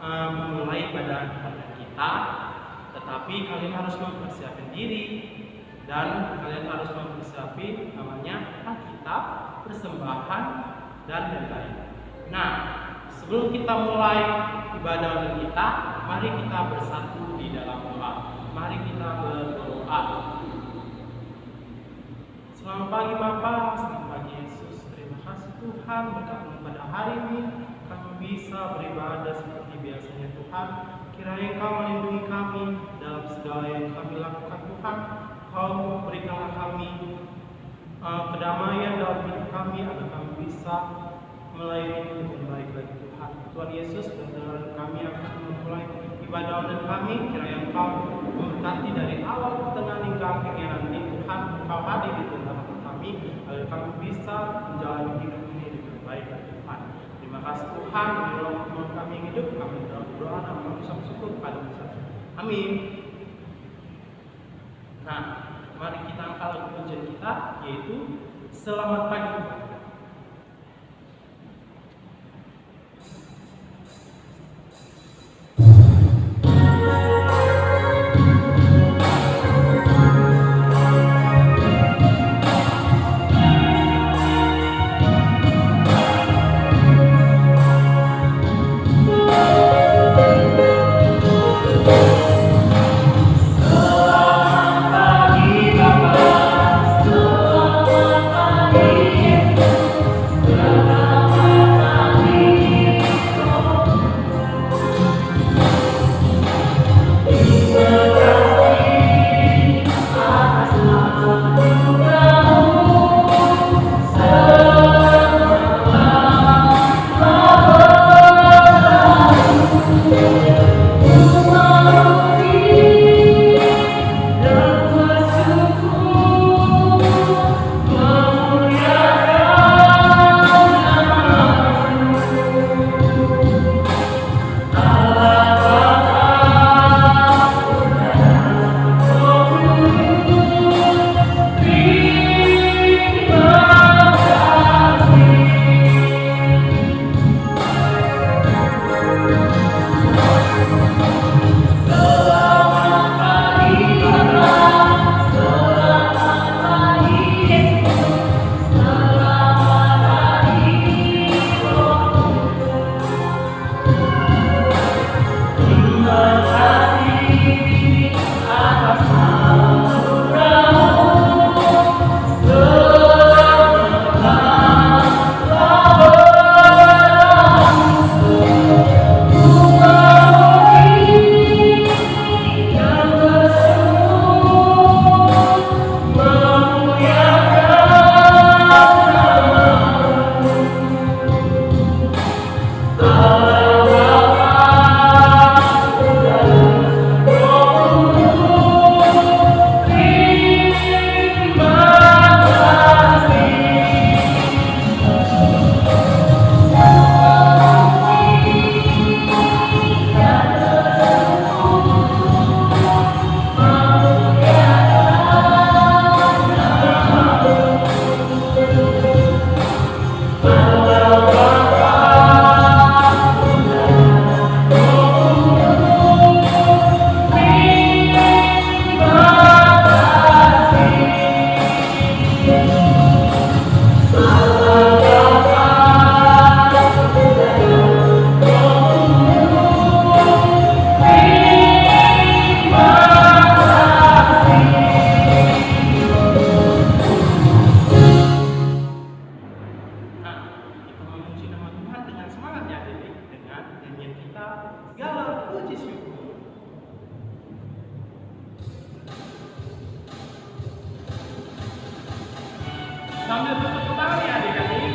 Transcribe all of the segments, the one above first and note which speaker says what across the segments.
Speaker 1: memulai ibadah kita, tetapi kalian harus mempersiapkan diri dan kalian harus mempersiapkan namanya Alkitab, persembahan dan lain-lain. Nah, sebelum kita mulai ibadah kita, mari kita bersatu di dalam doa. Mari kita berdoa. Selamat pagi Bapak, selamat pagi Yesus. Terima kasih Tuhan berkat pada hari ini kami bisa beribadah seperti biasanya Tuhan. Kiranya Engkau melindungi kami dalam segala yang kami lakukan Tuhan. Kau berikanlah kami kedamaian dalam hidup kami agar kami bisa melayani dengan baik lagi Tuhan. Tuhan Yesus, dan kami akan memulai ibadah dan kami. Kiranya Engkau memberkati dari awal pertengahan hingga akhirnya nanti Tuhan. Engkau hadir di tengah kami agar kami bisa menjalani hidup ini dengan baik lagi Tuhan. Terima kasih Tuhan, biarlah kami hidup, kami berdoa dan kami syukur pada Tuhan. Amin. Nah, mari kita angkat lagu pujian kita, yaitu Selamat Pagi. Sambil tepuk tangan ya adik-adik.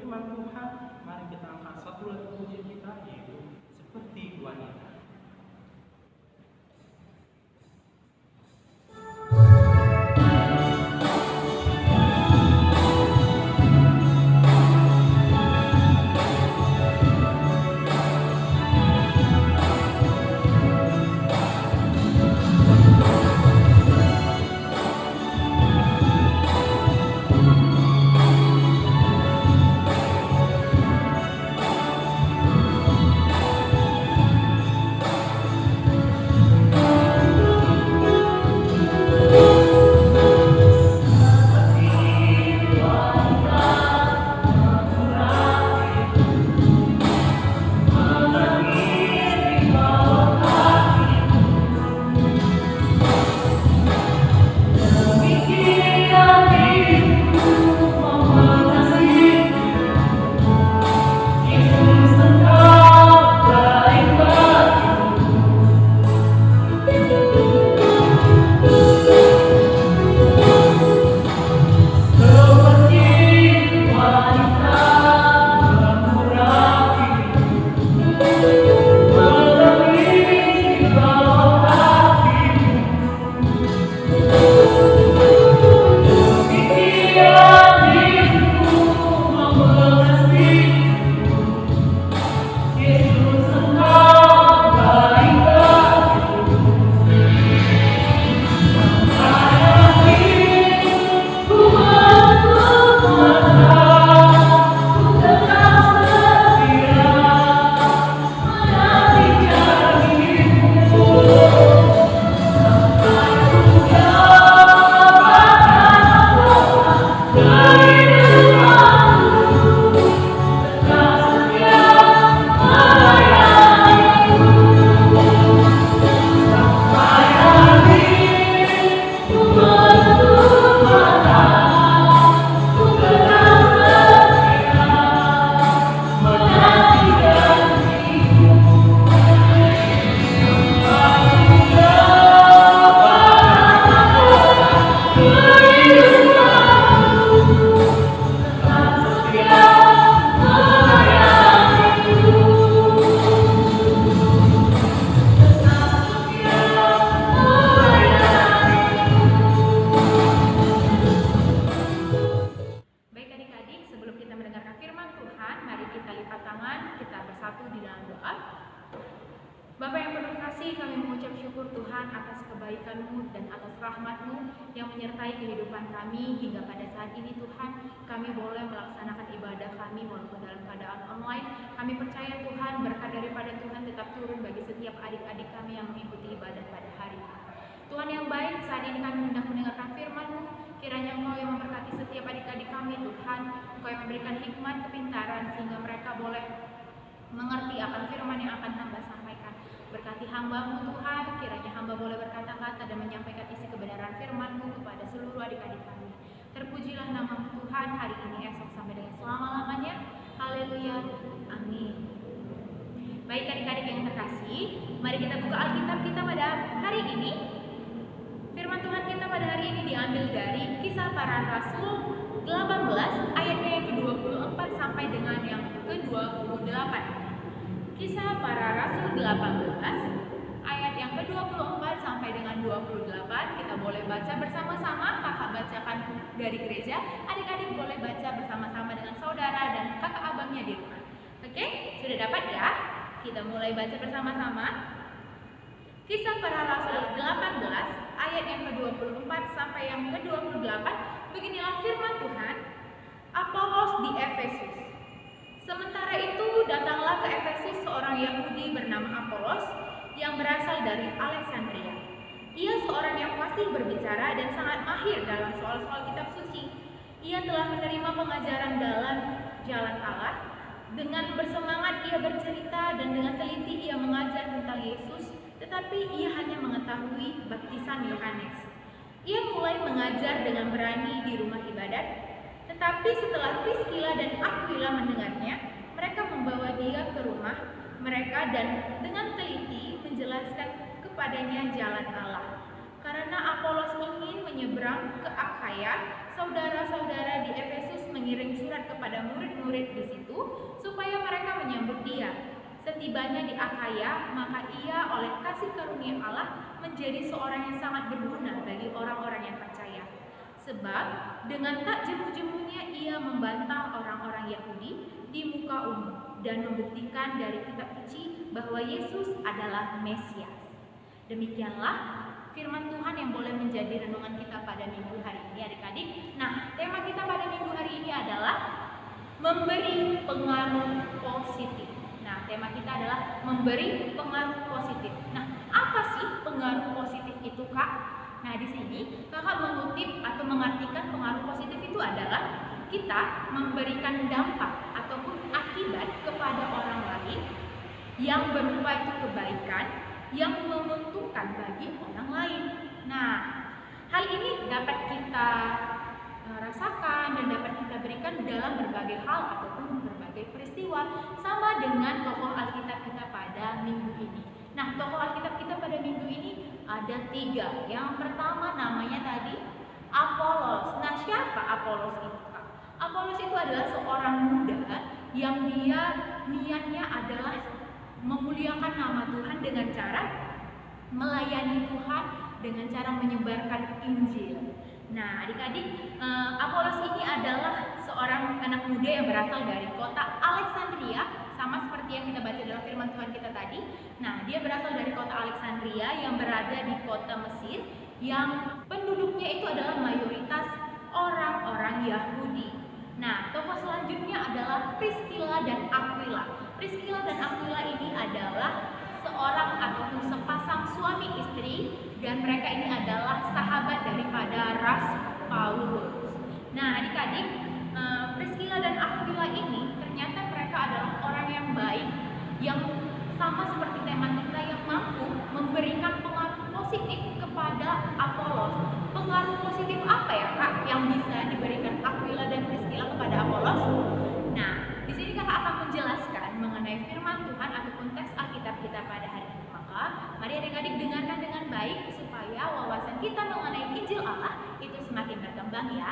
Speaker 1: firman Tuhan, mari kita angkat satu lagu pujian kita, yaitu Seperti Wanita.
Speaker 2: Tuhan yang baik, saat ini kami hendak mendengarkan firman-Mu. Kiranya Engkau yang memberkati setiap adik-adik kami, Tuhan. Engkau yang memberikan hikmat, kepintaran, sehingga mereka boleh mengerti akan firman yang akan hamba sampaikan. Berkati hamba-Mu, Tuhan. Kiranya hamba boleh berkata-kata dan menyampaikan isi kebenaran firman-Mu kepada seluruh adik-adik kami. Terpujilah nama-Mu, Tuhan, hari ini, esok, sampai dengan selama-lamanya. Haleluya. Amin. Baik adik-adik yang terkasih, mari kita buka Alkitab kita pada hari ini. Firman Tuhan kita pada hari ini diambil dari Kisah Para Rasul 18 ayatnya yang ke-24 sampai dengan yang ke-28. Kisah Para Rasul 18 ayat yang ke-24 sampai dengan 28. Kita boleh baca bersama-sama, kakak bacakan dari gereja, adik-adik boleh baca bersama-sama dengan saudara dan kakak abangnya di rumah. Oke, sudah dapat ya? Kita mulai baca bersama-sama. Kisah Para Rasul 18 ayat yang ke-24 sampai yang ke-28. Beginilah firman Tuhan. Apolos di Efesus. Sementara itu datanglah ke Efesus seorang Yahudi bernama Apolos yang berasal dari Alexandria. Ia seorang yang fasih berbicara dan sangat mahir dalam soal-soal kitab suci. Ia telah menerima pengajaran dalam jalan Allah. Dengan bersemangat ia bercerita dan dengan teliti ia mengajar tentang Yesus, tetapi ia hanya mengetahui baptisan Yohanes. Ia mulai mengajar dengan berani di rumah ibadat, tetapi setelah Priskila dan Aquila mendengarnya, mereka membawa dia ke rumah mereka dan dengan teliti menjelaskan kepadanya jalan Allah. Karena Apolos ingin menyeberang ke Akhaya, saudara-saudara di Efesus mengirim surat kepada murid-murid di situ supaya mereka menyambut dia. Setibanya di Akhaya, maka ia oleh kasih karunia Allah menjadi seorang yang sangat berguna bagi orang-orang yang percaya. Sebab dengan tak jemu-jemunya ia membantah orang-orang Yahudi di muka umum dan membuktikan dari kitab suci bahwa Yesus adalah Mesias. Demikianlah firman Tuhan yang boleh menjadi renungan kita pada minggu hari ini, adik-adik. Nah, tema kita pada minggu hari ini adalah memberi pengaruh positif. Nah, tema kita adalah memberi pengaruh positif. Nah, apa sih pengaruh positif itu, Kak? Nah, di sini Kakak mengutip atau mengartikan pengaruh positif itu adalah kita memberikan dampak ataupun akibat kepada orang lain yang berupa itu kebaikan yang menguntungkan bagi orang lain. Nah, hal ini dapat kita rasakan dan dapat kita berikan dalam berbagai hal ataupun berbagai peristiwa, sama dengan tokoh Alkitab kita pada minggu ini. Nah, tokoh Alkitab kita pada minggu ini ada 3. Yang pertama namanya tadi Apolos. Nah, siapa Apolos itu, Kak? Apolos itu adalah seorang muda yang dia niatnya adalah memuliakan nama Tuhan dengan cara melayani Tuhan, dengan cara menyebarkan Injil. Nah, adik-adik, Apolos ini adalah seorang anak muda yang berasal dari kota Alexandria, sama seperti yang kita baca dalam firman Tuhan kita tadi. Nah, dia berasal dari kota Alexandria yang berada di kota Mesir, yang penduduknya itu adalah mayoritas orang-orang Yahudi. Nah, tokoh selanjutnya adalah Priscilla dan Aquila. Priscilla dan Aquila ini adalah seorang ataupun sepasang suami istri, dan mereka ini adalah sahabat daripada Rasul Paulus. Nah, adik-adik, Priscilla dan Aquila ini ternyata mereka adalah orang yang baik, yang sama seperti tema kita, yang mampu memberikan pengaruh positif kepada Apolos. Pengaruh positif apa ya, Kak, yang bisa diberikan Aquila dan Priscilla kepada Apolos? Nah, di sini Kakak akan menjelaskan mengenai firman Tuhan ataupun teks Alkitab kita pada hari ini. Maka, mari adik-adik dengarkan dengan baik supaya wawasan kita mengenai Injil Allah itu semakin berkembang ya.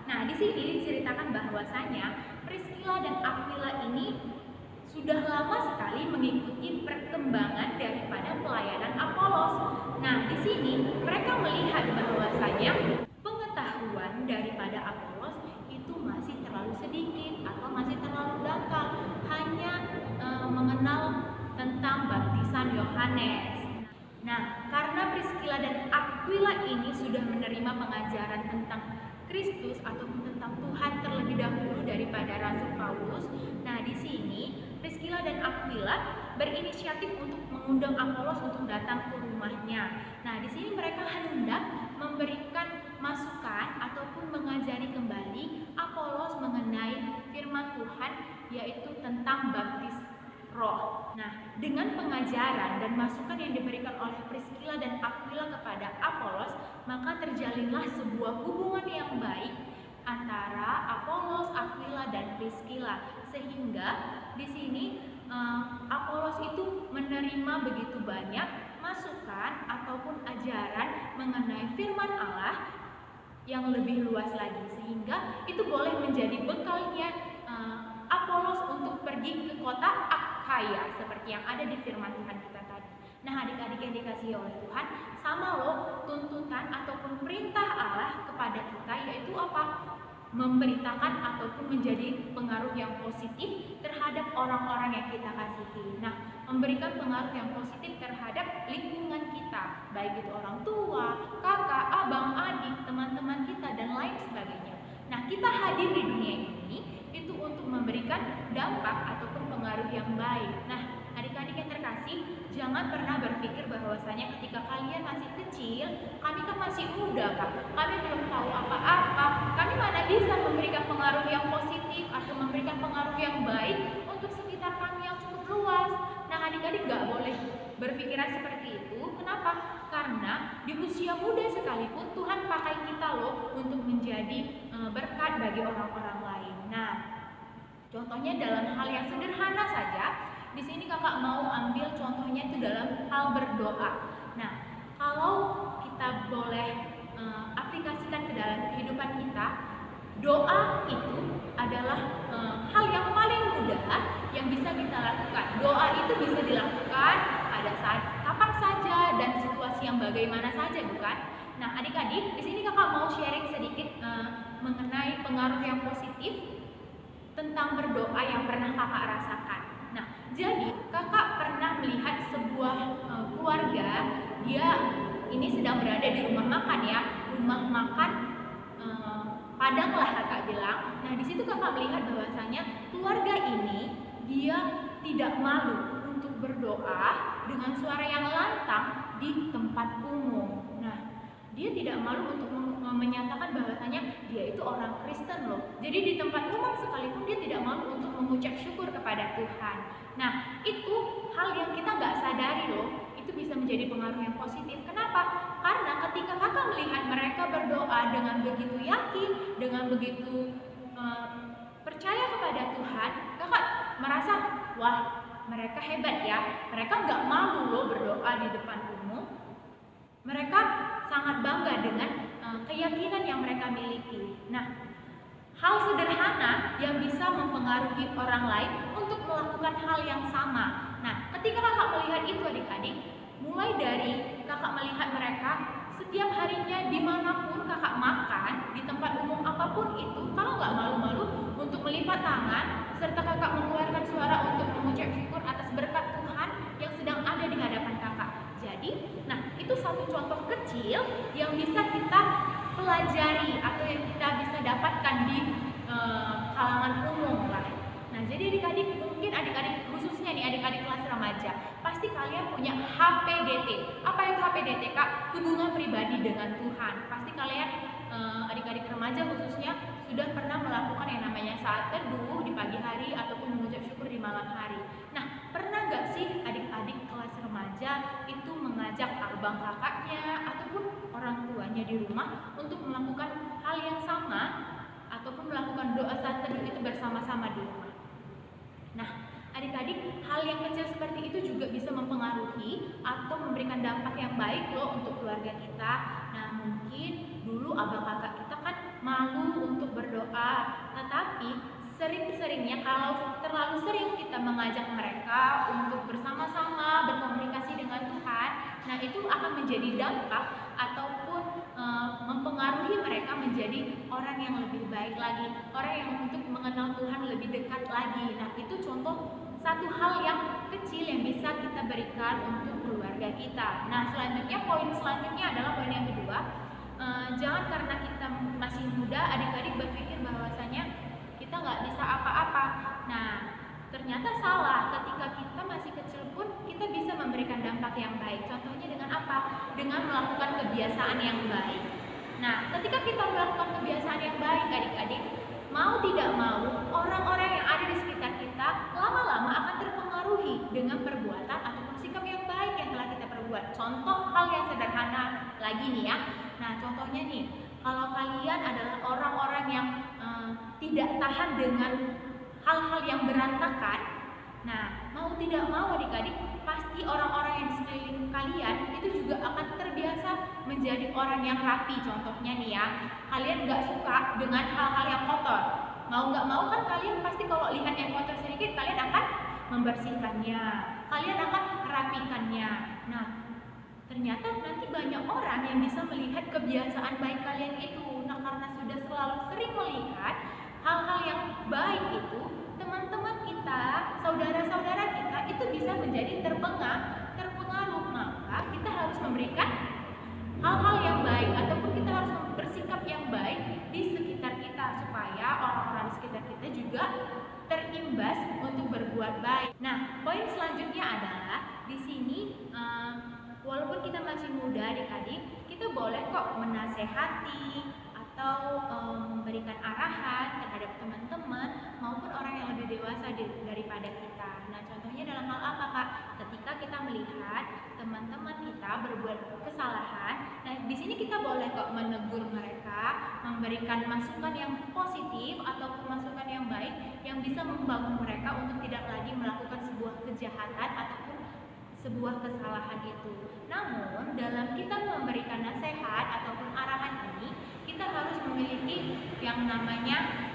Speaker 2: Nah, di sini diceritakan bahwasanya Priscilla dan Aquila ini sudah lama sekali mengikuti perkembangan daripada pelayanan Apolos. Nah, di sini mereka melihat bahwasanya pengetahuan daripada Apolos itu masih terlalu sedikit atau masih terlalu dangkal, hanya mengenal tentang baptisan Yohanes. Nah, karena Priscilla dan Aquila ini sudah menerima pengajaran tentang Kristus ataupun tentang Tuhan terlebih dahulu daripada Rasul Paulus. Nah, di sini Priscilla dan Aquila berinisiatif untuk mengundang Apolos untuk datang ke rumahnya. Nah, di sini mereka hendak memberikan masukan ataupun mengajari kembali Apolos mengenai firman Tuhan, yaitu tentang baptis roh. Nah, dengan pengajaran dan masukan yang diberikan oleh Priscilla dan Aquila kepada Apolos, maka terjalinlah sebuah hubungan yang baik antara Apolos, Aquila, dan Priscilla, sehingga di sini Apolos itu menerima begitu banyak masukan ataupun ajaran mengenai firman Allah yang lebih luas lagi, sehingga itu boleh menjadi bekalnya Apolos untuk pergi ke kota Akhaya seperti yang ada di firman Tuhan kita tadi. Nah, adik-adik yang dikasihi oleh Tuhan, sama loh tuntutan ataupun perintah Allah kepada kita, yaitu apa? Memberitakan ataupun menjadi pengaruh yang positif terhadap orang-orang yang kita kasihi. Nah, memberikan pengaruh yang positif terhadap lingkungan kita, baik itu orang tua, kakak, abang, adik, teman-teman kita, dan lain sebagainya. Nah, kita hadir di dunia ini itu untuk memberikan dampak ataupun pengaruh yang baik. Nah, adik-adik yang terkasih, jangan pernah berpikir bahwasanya ketika kalian masih kecil, kami kan masih muda, Kak, kami belum tahu apa-apa, kami mana bisa memberikan pengaruh yang positif atau memberikan pengaruh yang baik untuk sekitar kami yang cukup luas. Nah, adik-adik gak boleh berpikiran seperti itu. Kenapa? Karena di usia muda sekalipun Tuhan pakai kita loh untuk menjadi berkat bagi orang-orang lain. Nah, contohnya dalam hal yang sederhana saja, di sini kakak mau ambil contohnya itu dalam hal berdoa. Nah, kalau kita boleh aplikasikan ke dalam kehidupan kita, Doa itu adalah hal yang paling mudah yang bisa kita lakukan. Doa itu bisa dilakukan pada saat kapan saja dan situasi yang bagaimana saja, bukan? Nah, adik-adik, di sini kakak mau sharing sedikit mengenai pengaruh yang positif tentang berdoa yang pernah kakak rasakan. Nah, jadi kakak pernah melihat sebuah keluarga, dia ini sedang berada di rumah makan ya, rumah makan Padang lah kakak bilang. Nah, di situ kakak melihat bahwasanya keluarga ini dia tidak malu untuk berdoa dengan suara yang lantang di tempat umum. Nah, dia tidak malu untuk menyatakan bahwasanya dia itu orang Kristen loh. Jadi di tempat umum sekalipun dia tidak malu untuk mengucap syukur kepada Tuhan. Nah, itu hal yang kita nggak sadari loh. Itu bisa menjadi pengaruh yang positif. Kenapa? Karena ketika kakak melihat mereka berdoa dengan begitu yakin, dengan begitu percaya kepada Tuhan, kakak merasa, wah, mereka hebat ya. Mereka nggak malu loh berdoa di depan umum. Mereka sangat bangga dengan keyakinan yang mereka miliki. Nah, hal sederhana yang bisa mempengaruhi orang lain untuk melakukan hal yang sama. Nah, ketika kakak melihat itu adik-adik, mulai dari kakak melihat mereka setiap harinya dimanapun kakak makan, di tempat umum apapun itu, kakak nggak malu-malu untuk melipat tangan, serta kakak mengeluarkan suara untuk mengucap syukur atas berkat Tuhan yang sedang ada di hadapan kakak. Jadi, nah itu satu contoh kecil yang bisa kita pelajari atau yang kita bisa dapatkan di kalangan umum lah. Nah, jadi adik-adik, mungkin adik-adik khususnya nih adik-adik kelas remaja, pasti kalian punya HPDT. Apa itu HPDT, Kak? Hubungan pribadi dengan Tuhan. Pasti kalian adik-adik remaja khususnya sudah pernah melakukan yang namanya saat teduh di pagi hari ataupun mengucap syukur di malam hari. Nah, pernah gak sih adik-adik kelas remaja itu mengajak abang kakaknya ataupun orang tuanya di rumah untuk melakukan hal yang sama ataupun melakukan doa saat teduh itu bersama-sama di rumah? Nah, adik-adik, hal yang kecil seperti itu juga bisa mempengaruhi atau memberikan dampak yang baik loh untuk keluarga kita. Nah, mungkin dulu abang kakak kita kan malu untuk berdoa, tetapi sering-seringnya kalau terlalu sering kita mengajak mereka untuk bersama-sama berkomunikasi dengan Tuhan, nah itu akan menjadi dampak ataupun mempengaruhi mereka menjadi orang yang lebih baik lagi, orang yang untuk mengenal Tuhan lebih dekat lagi. Nah, itu contoh satu hal yang kecil yang bisa kita berikan untuk keluarga kita. Nah, selanjutnya poin selanjutnya adalah poin yang kedua. Jangan karena kita masih muda adik-adik berpikir bahwasanya kita nggak bisa apa-apa. Nah, ternyata salah. Ketika kita masih kecil pun kita bisa memberikan dampak yang baik. Contohnya dengan apa? Dengan melakukan kebiasaan yang baik. Nah, ketika kita melakukan kebiasaan yang baik adik-adik, mau tidak mau orang-orang yang ada di sekitar kita lama-lama akan terpengaruhi dengan perbuatan ataupun sikap yang baik yang telah kita perbuat. Contoh hal yang sederhana lagi nih ya. Nah, contohnya nih, kalau kalian adalah orang-orang yang tidak tahan dengan hal-hal yang berantakan, nah mau tidak mau adik-adik, pasti orang-orang yang di sekeliling kalian itu juga akan terbiasa menjadi orang yang rapi. Contohnya nih ya, kalian nggak suka dengan hal-hal yang kotor, mau nggak mau kan kalian pasti kalau lihat yang kotor sedikit kalian akan membersihkannya, kalian akan merapikannya. Nah, ternyata nanti banyak orang yang bisa melihat kebiasaan baik kalian itu. Nah, karena sudah selalu sering melihat hal-hal yang baik itu, teman-teman kita, saudara-saudara kita itu bisa menjadi terpengaruh. Maka kita harus memberikan hal-hal yang baik ataupun kita harus bersikap yang baik di sekitar kita supaya orang-orang di sekitar kita juga terimbas untuk berbuat baik. Nah, poin selanjutnya adalah di sini walaupun kita masih muda adik-adik, kita boleh kok menasehati atau memberikan arahan terhadap teman-teman maupun orang yang lebih dewasa daripada kita. Nah, contohnya dalam hal apa, Kak? Ketika kita melihat teman-teman kita berbuat kesalahan, nah di sini kita boleh kok menegur mereka, memberikan masukan yang positif ataupun masukan yang baik yang bisa membangun mereka untuk tidak lagi melakukan sebuah kejahatan ataupun sebuah kesalahan itu. Namun dalam kita memberikan nasihat ataupun arahan ini, kita harus memiliki yang namanya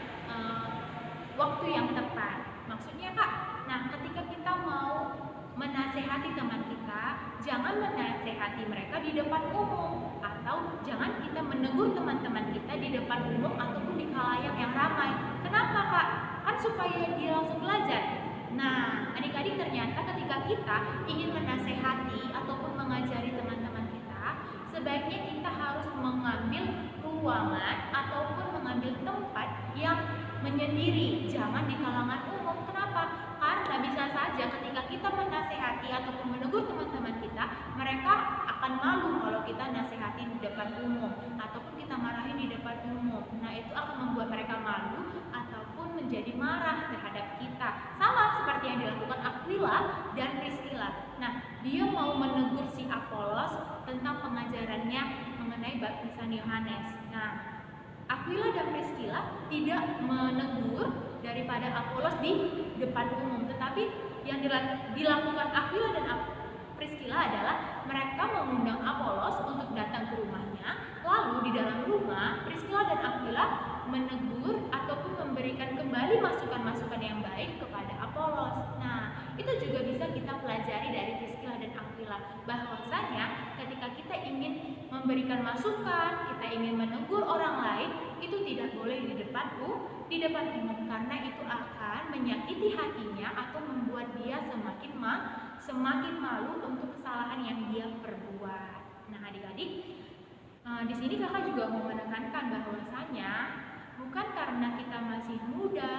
Speaker 2: waktu yang tepat. Maksudnya Kak, nah ketika kita mau menasehati teman kita, jangan menasehati mereka di depan umum, atau jangan kita menegur teman-teman kita di depan umum ataupun di khalayak yang ramai. Kenapa Kak? Kan supaya dia langsung belajar. Nah, adik-adik, ternyata ketika kita ingin menasehati ataupun mengajari teman-teman kita, sebaiknya kita harus mengambil ruangan ataupun mengambil tempat yang menyendiri, jangan di kalangan umum. Kenapa? Karena bisa saja ketika kita menasehati ataupun menegur teman-teman kita, mereka akan malu kalau kita nasehati di depan umum ataupun kita marahin di depan umum. Nah, itu akan membuat mereka malu ataupun menjadi marah terhadap kita. Sama seperti yang dilakukan Aquila dan Priscilla. Nah, dia mau menegur si Apolos tentang pengajarannya mengenai baptisan Yohanes. Nah, Aquila dan Priscilla tidak menegur daripada Apolos di depan umum, tetapi yang dilakukan Aquila dan Priscilla adalah mereka mengundang Apolos untuk datang ke rumahnya, lalu di dalam rumah Priscilla dan Aquila menegur ataupun memberikan kembali masukan-masukan yang baik kepada Apolos. Nah, itu juga bisa kita pelajari dari Priscilla dan Aquila, bahwasanya ketika kita ingin memberikan masukan, kita ingin menegur orang lain, itu tidak boleh di depan umum, karena itu akan menyakiti hatinya atau membuat dia semakin malu untuk kesalahan yang dia perbuat. Nah, adik-adik, di sini kakak juga mau menekankan bahwasanya bukan karena kita masih muda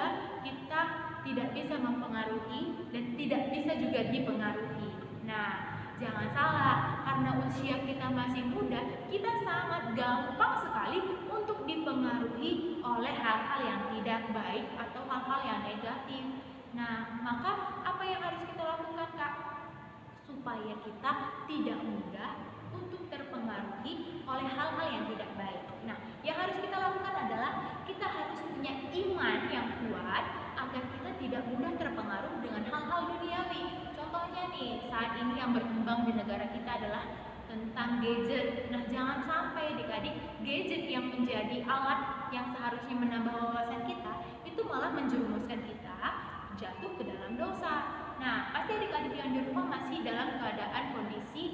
Speaker 2: kita tidak bisa mempengaruhi dan tidak bisa juga dipengaruhi. Nah, jangan salah, karena usia kita masih muda, kita sangat gampang sekali untuk dipengaruhi oleh hal-hal yang tidak baik atau hal-hal yang negatif. Nah, maka apa yang harus kita lakukan, Kak? Supaya kita tidak mudah untuk terpengaruhi oleh hal-hal yang tidak baik. Nah, yang harus kita lakukan adalah kita harus punya iman yang kuat agar kita tidak mudah terpengaruh dengan hal-hal duniawi. Contohnya nih, saat ini yang berkembang di negara kita adalah tentang gadget. Nah, jangan sampai adik-adik gadget yang menjadi alat yang seharusnya menambah wawasan kita itu malah menjerumuskan kita jatuh ke dalam dosa. Nah, pasti adik-adik yang di rumah masih dalam keadaan kondisi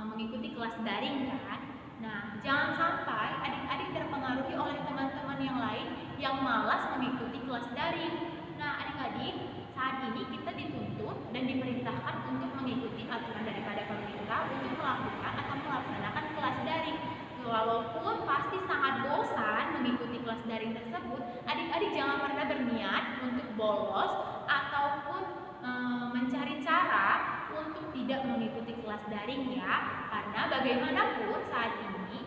Speaker 2: mengikuti kelas daring kan. Nah, jangan sampai adik-adik terpengaruhi oleh teman-teman yang lain yang malas mengikuti kelas daring. Nah, adik-adik, saat ini kita dituntut dan diperintahkan untuk mengikuti aturan daripada pemerintah untuk melakukan atau melaksanakan kelas daring. Walaupun pasti sangat bosan mengikuti kelas daring tersebut, adik-adik jangan pernah berniat untuk bolos ataupun mencari cara untuk tidak mengikuti kelas daring ya, karena bagaimanapun saat ini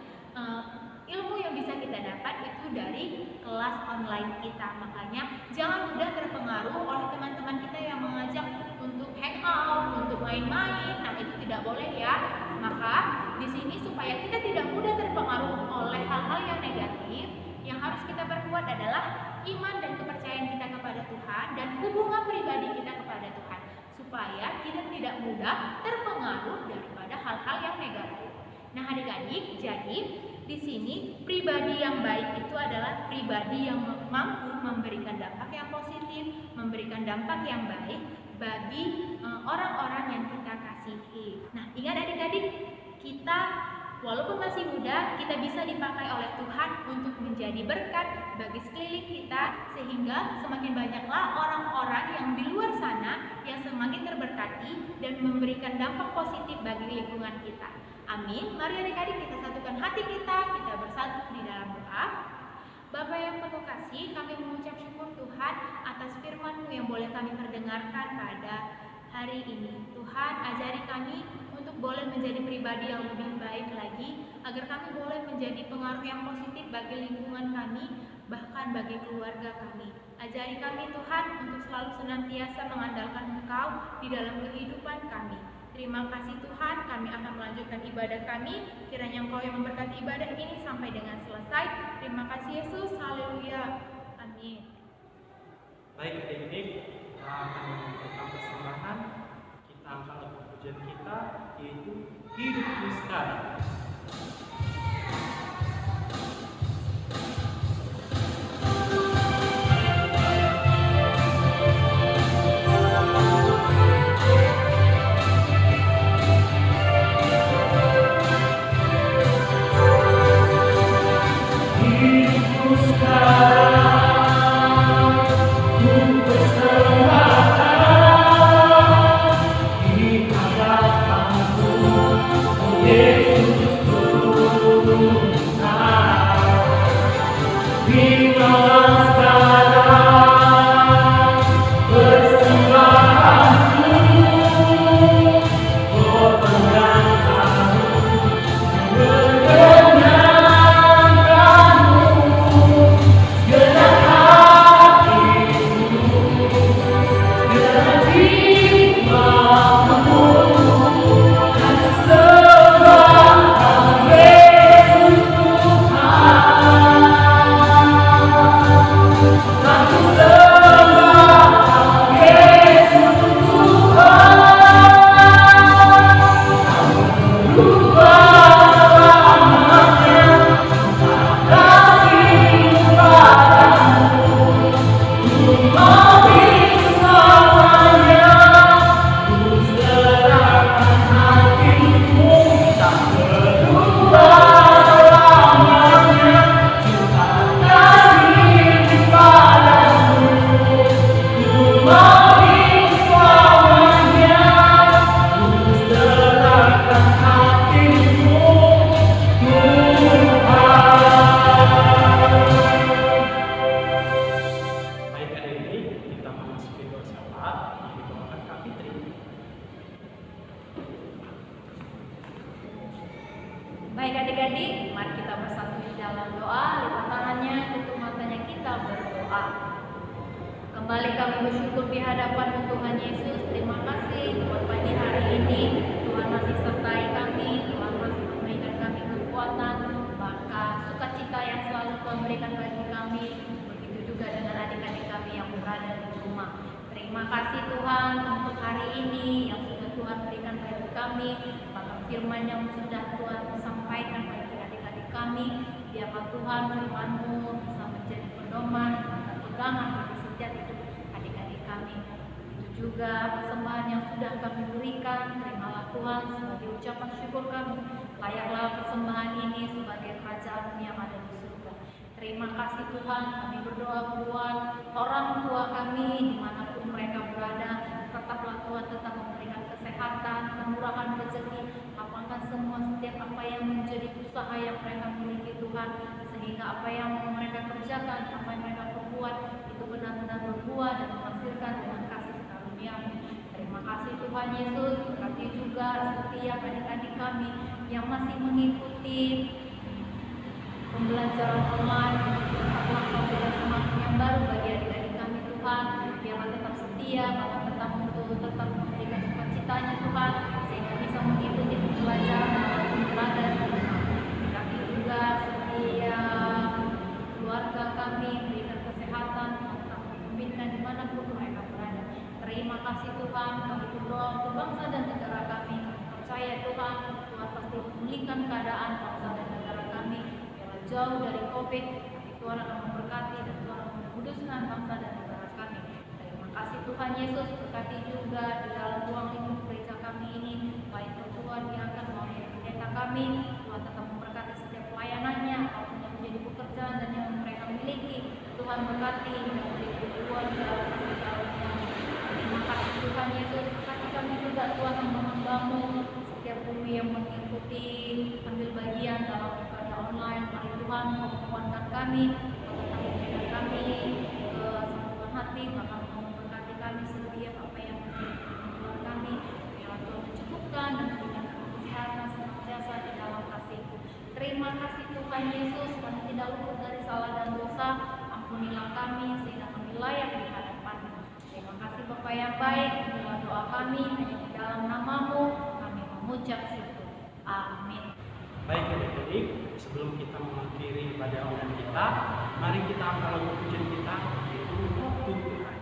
Speaker 2: ilmu yang bisa kita dapat itu dari kelas online kita. Makanya jangan mudah terpengaruh oleh teman-teman kita yang mengajak untuk hangout, untuk main-main. Nah, itu tidak boleh ya. Maka di sini supaya kita tidak mudah terpengaruh oleh hal-hal yang negatif, yang harus kita perkuat adalah iman dan kepercayaan kita kepada Tuhan dan hubungan pribadi kita kepada Tuhan, supaya kita tidak mudah terpengaruh daripada hal-hal yang negatif. Nah, adik-adik, jadi di sini pribadi yang baik itu adalah pribadi yang mampu memberikan dampak yang positif, memberikan dampak yang baik bagi orang-orang yang kita kasihi. Nah, ingat adik-adik, kita walaupun masih muda, kita bisa dipakai oleh Tuhan untuk menjadi berkat bagi sekeliling kita, sehingga semakin banyaklah orang-orang yang di luar sana yang semakin terberkati dan memberikan dampak positif bagi lingkungan kita. Amin. Mari adik-adik kita satukan hati kita bersatu di dalam doa. Bapa yang penuh kasih, kami mengucap syukur Tuhan atas firman-Mu yang boleh kami perdengarkan pada hari ini. Tuhan, ajari kami untuk boleh menjadi pribadi yang lebih baik lagi, agar kami boleh menjadi pengaruh yang positif bagi lingkungan kami, bahkan bagi keluarga kami. Ajari kami Tuhan untuk selalu senantiasa mengandalkan Engkau di dalam kehidupan kami. Terima kasih Tuhan, kami akan melanjutkan ibadah kami. Kiranya Engkau yang memberkati ibadah ini sampai dengan selesai. Terima kasih Yesus, haleluya, amin.
Speaker 1: Baik adik-adik, kita akan memberikan persembahan. Kita angkat pujian kita. kita, yaitu hidupku sekarang.
Speaker 2: Baik adik-adik, mari kita bersatu di dalam doa, lipat tangannya, tutup matanya, kita berdoa. Kembali kami bersyukur di hadapan Tuhan Yesus. Terima kasih buat pagi hari ini. Tuhan masih sertai kami, Tuhan masih memberikan kami kekuatan, bahkan sukacita yang selalu Tuhan berikan bagi kami. Begitu juga dengan adik-adik kami yang berada di rumah. Terima kasih Tuhan untuk hari ini yang sudah Tuhan berikan bagi kami, bahkan firman yang sudah Tuhan sampaikan bagi adik-adik kami. Biarlah Tuhan firman-Mu bisa menjadi pedoman dan pegangan bagi setiap hidup adik-adik kami. Itu juga persembahan yang sudah kami berikan, terimalah Tuhan sebagai ucapan syukur kami. Layaklah persembahan ini sebagai kerajaan yang ada di surga. Terima kasih Tuhan, kami berdoa buat orang tua kami dimanapun mereka berada. Tetaplah Tuhan tetap memberikan kesehatan, kemurahan rezeki, lapangkan semua setiap apa yang menjadi usaha yang mereka miliki Tuhan, sehingga apa yang mereka kerjakan, apa yang mereka perbuat itu benar-benar berbuah dan menghasilkan dengan kasih karunia-Mu. Terima kasih Tuhan Yesus, berkati juga setiap adik-adik kami yang masih mengikuti pembelajaran online. Tetaplah Kau berikan semangat yang baru bagi adik-adik kami Tuhan, biarlah tetap setia, tetap memberikan sukacitanya Tuhan, sehingga bisa mengikuti pembelajaran walaupun berada di rumah. Berkati juga setiap keluarga kami, berikan kesehatan, tetap memimpinkan dimanapun mereka berada. Terima kasih Tuhan, kami berdoa untuk bangsa dan negara kami. Percaya Tuhan, Tuhan pasti memulihkan keadaan bangsa dan negara kami. Biarlah jauh dari COVID, Tuhan akan memberkati dan Tuhan akan menguduskan bangsa dan negara kami. Terima kasih Tuhan Yesus, berkati juga di dalam ruang lingkup gereja kami ini, baik tertua diangkat maupun pendeta kami. Tuhan tetap memberkati setiap pelayanannya, apapun yang menjadi pekerjaan dan yang mereka miliki. Tuhan berkati dan beri keluar di dalam kasih karunia. Terima kasih Tuhan Yesus, berkati kami juga Tuhan yang membangun setiap guru yang mengikuti ambil bagian dalam ibadah online. Mari Tuhan menguatkan kami, tetap memberikan kami kesatuan hati, bahkan memberkati kami setiap apa yang menjadi kebutuhan kami. Biarlah Tuhan mencukupkan dan memberikan kesehatan senantiasa di dalam kasih-Mu. Terima kasih Tuhan Yesus, kami tidak luput dari salah dan dosa. Ampunilah kami sehingga kami layak di hadapan-Mu. Terima kasih Bapa yang baik, inilah doa kami hanya di dalam nama-Mu kami mengucap syukur. Amin.
Speaker 1: Baik adik-adik, sebelum kita mengakhiri ibadah online kita, mari kita angkat lagu pujian kita, yaitu Waktu Tuhan.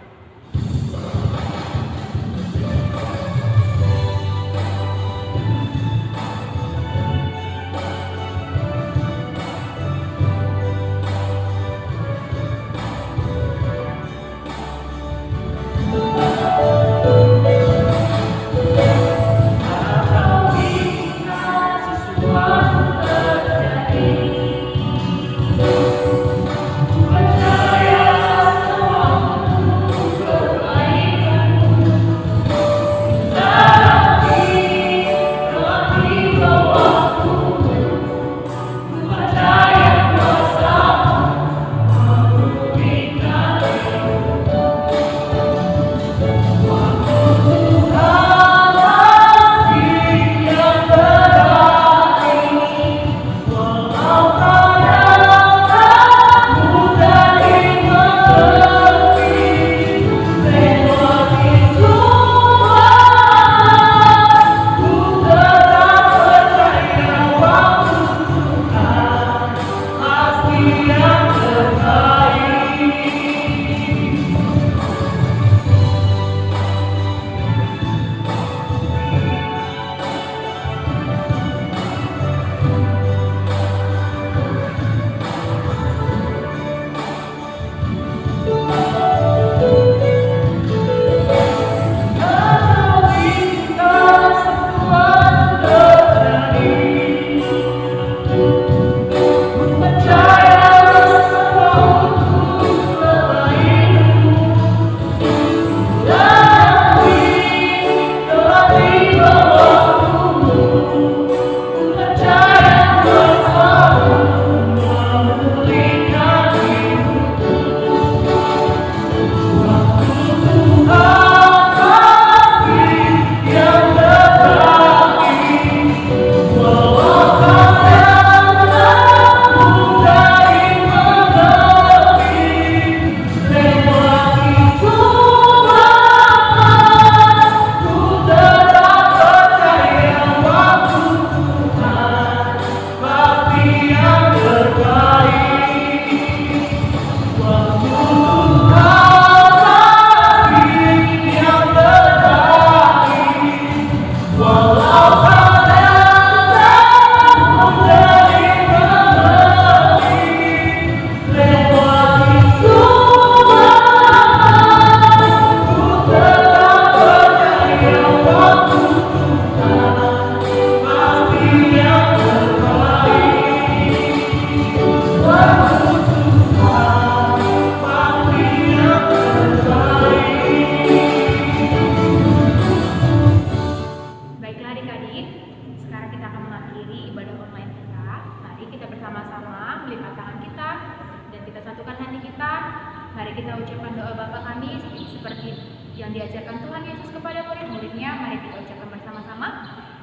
Speaker 2: Tuhan Yesus kepada murid-muridnya, mari kita ucapkan bersama-sama.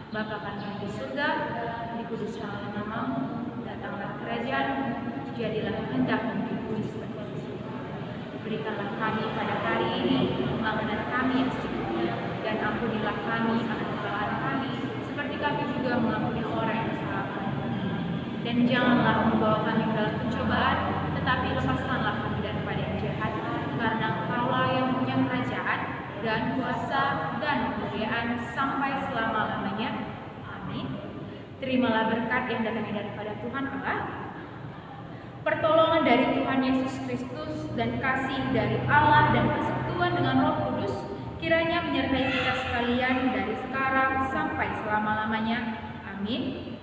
Speaker 2: Bapa kami yang di surga, dikuduskanlah namamu, datanglah kerajaanmu, jadilah kehendakmu di bumi seperti di surga. Berikanlah kami pada hari ini makanan kami yang secukupnya, dan ampunilah kami akan kesalahan kami, seperti kami juga mengampuni orang yang bersalah kepada kami. Dan janganlah membawa kami ke dalam pencobaan, tetapi lepaskanlah kami daripada yang jahat, karena Engkaulah yang punya kerajaan dan kuasa dan kemuliaan sampai selama-lamanya. Amin. Terimalah berkat yang datangnya daripada Tuhan Allah, pertolongan dari Tuhan Yesus Kristus, dan kasih dari Allah dan persekutuan dengan Roh Kudus kiranya menyertai kita sekalian dari sekarang sampai selama-lamanya. Amin.